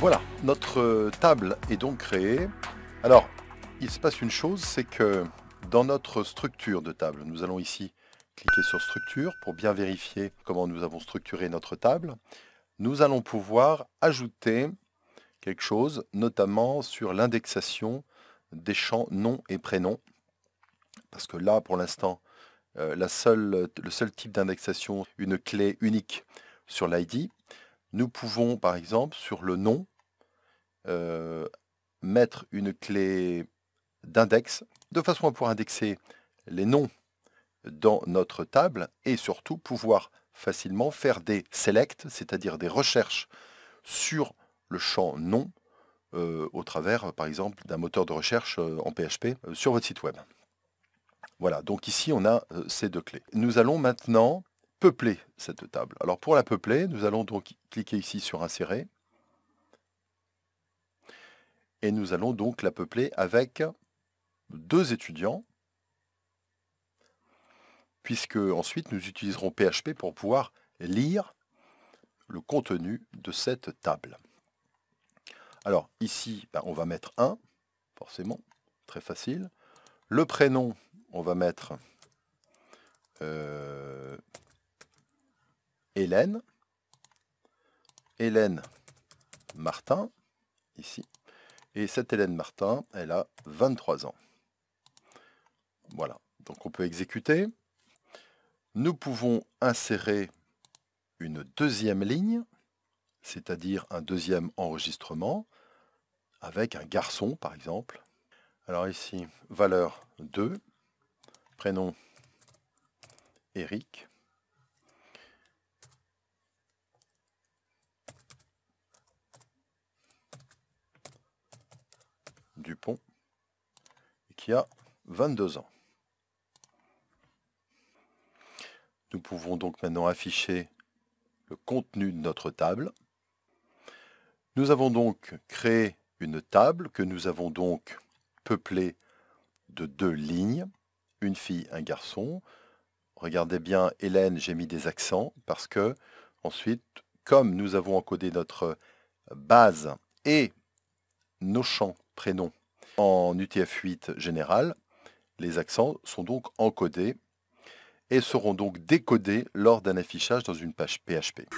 Voilà, notre table est donc créée. Alors, il se passe une chose, c'est que dans notre structure de table, nous allons ici cliquer sur structure pour bien vérifier comment nous avons structuré notre table. Nous allons pouvoir ajouter quelque chose, notamment sur l'indexation des champs nom et prénom. Parce que là, pour l'instant, le seul type d'indexation, une clé unique sur l'ID. Nous pouvons, par exemple, sur le nom, mettre une clé d'index de façon à pouvoir indexer les noms dans notre table et surtout pouvoir facilement faire des selects, c'est-à-dire des recherches sur le champ nom au travers, par exemple, d'un moteur de recherche en PHP sur votre site web. Voilà, donc ici on a ces deux clés. Nous allons maintenant peupler cette table. Alors pour la peupler, nous allons donc cliquer ici sur insérer et nous allons donc la peupler avec 2 étudiants, puisque ensuite nous utiliserons PHP pour pouvoir lire le contenu de cette table. Alors ici, on va mettre 1, forcément, très facile. Le prénom, on va mettre Hélène. Hélène Martin, ici. Et cette Hélène Martin, elle a 23 ans. Voilà, donc on peut exécuter. Nous pouvons insérer une deuxième ligne, c'est-à-dire un deuxième enregistrement, avec un garçon, par exemple. Alors ici, valeur 2, prénom Eric. Dupont, qui a 22 ans. Nous pouvons donc maintenant afficher le contenu de notre table. Nous avons donc créé une table que nous avons donc peuplée de 2 lignes, une fille, un garçon. Regardez bien, Hélène, j'ai mis des accents parce que ensuite, comme nous avons encodé notre base et nos champs prénoms en UTF-8 général, les accents sont donc encodés et seront donc décodés lors d'un affichage dans une page PHP.